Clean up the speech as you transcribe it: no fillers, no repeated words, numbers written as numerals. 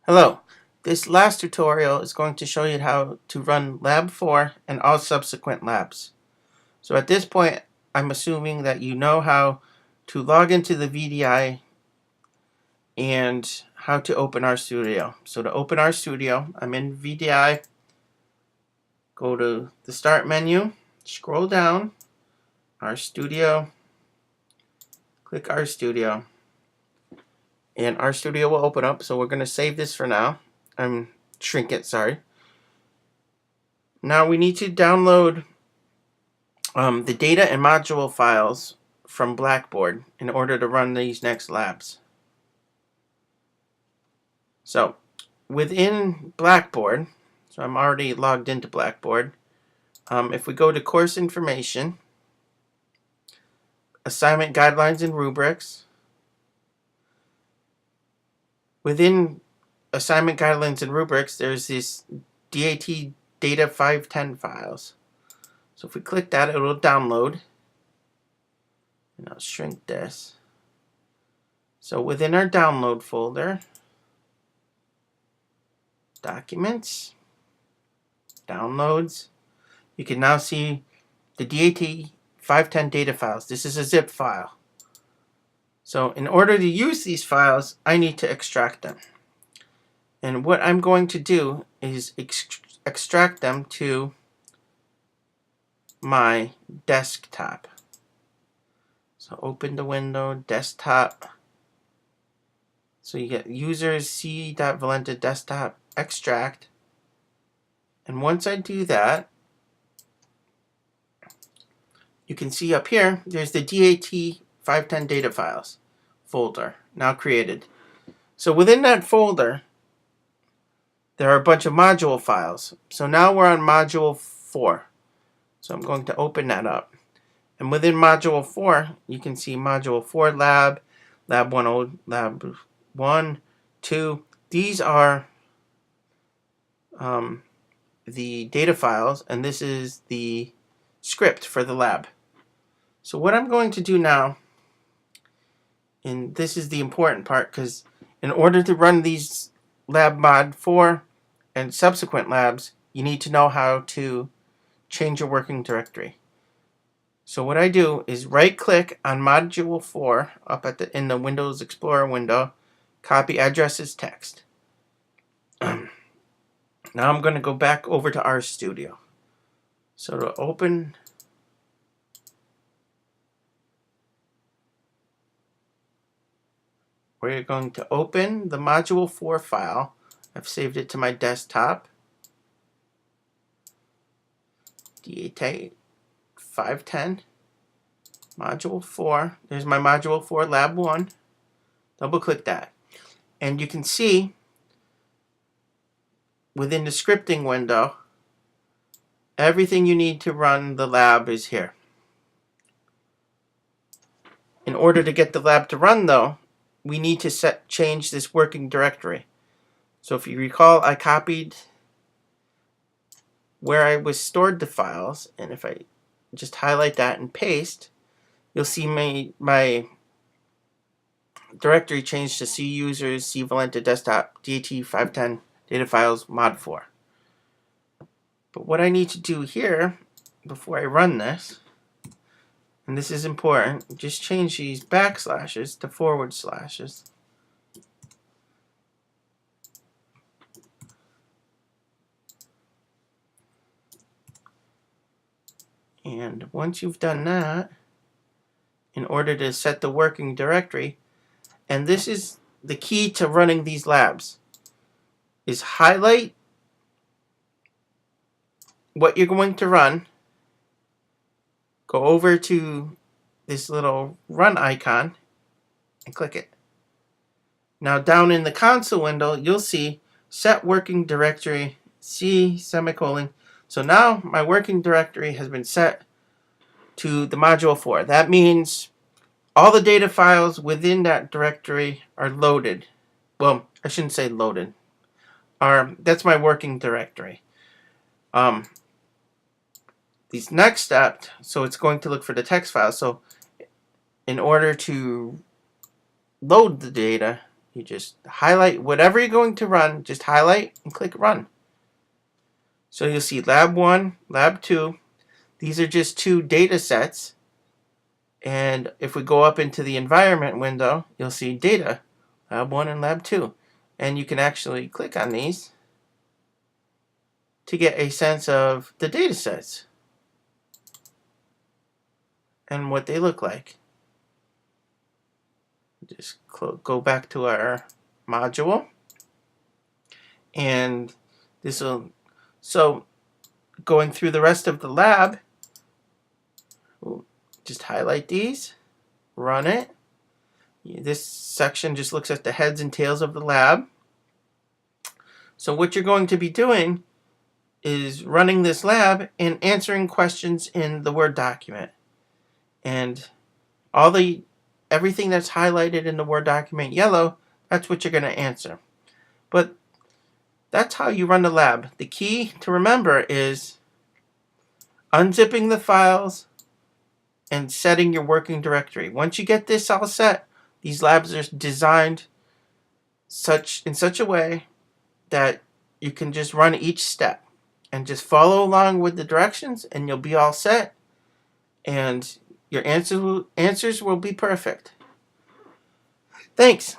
Hello, this last tutorial is going to show you how to run Lab 4 and all subsequent labs. So at this point, I'm assuming that you know how to log into the VDI and how to open RStudio. So to open RStudio, I'm in VDI, go to the Start menu, scroll down, RStudio, click RStudio, and RStudio will open up. So we're going to save this for now. Shrink it, sorry. Now we need to download the data and module files from Blackboard in order to run these next labs. So within Blackboard, so I'm already logged into Blackboard, if we go to course information, assignment guidelines and rubrics, within assignment guidelines and rubrics there's this DAT data 510 files. So if we click that, it will download, and I'll shrink this. So within our download folder, documents, downloads, you can now see the DAT 510 data files. This is a zip file. So in order to use these files, I need to extract them. And what I'm going to do is extract them to my desktop. So open the window, desktop. So you get users c.valenta desktop extract. And once I do that, you can see up here, there's the DAT 510 data files folder now created. So within that folder, there are a bunch of module files. So now we're on module 4. So I'm going to open that up. And within module 4, you can see module 4 lab, lab 1, lab 1, 2. These are the data files, and this is the script for the lab. So what I'm going to do now, and this is the important part, because in order to run these lab mod 4 and subsequent labs, you need to know how to change your working directory. So what I do is right click on module 4 up at in the Windows Explorer window, copy address as text. Now I'm going to go back over to RStudio. So to open, we're going to open the module 4 file. I've saved it to my desktop. DAT 510 module 4. There's my module 4 lab 1. Double click that. And you can see within the scripting window, everything you need to run the lab is here. In order to get the lab to run though, we need to change this working directory. So if you recall, I copied where I was stored the files, and if I just highlight that and paste, you'll see my directory changed to C users, C Valenta desktop, DAT 510 data files mod 4. But what I need to do here before I run this, and this is important, just change these backslashes to forward slashes. And once you've done that, in order to set the working directory, and this is the key to running these labs, is highlight what you're going to run, go over to this little run icon and click it. Now down in the console window, you'll see set working directory C semicolon. So now my working directory has been set to the module 4. That means all the data files within that directory are loaded. Well, I shouldn't say loaded. That's my working directory. These next step, so it's going to look for the text file. So in order to load the data, You just highlight whatever you're going to run, just highlight and click run. So you'll see lab 1, lab 2. These are just 2 data sets. And if we go up into the environment window, you'll see data, lab 1 and lab 2. And you can actually click on these to get a sense of the data sets and what they look like. Just go back to our module, and this will, so going through the rest of the lab, we'll just highlight these, run it. This section just looks at the heads and tails of the lab. So what you're going to be doing is running this lab and answering questions in the Word document. And everything that's highlighted in the Word document yellow, that's what you're going to answer. But that's how you run the lab. The key to remember is unzipping the files and setting your working directory. Once you get this all set, these labs are designed in such a way that you can just run each step and just follow along with the directions, and you'll be all set, and your answers will be perfect. Thanks.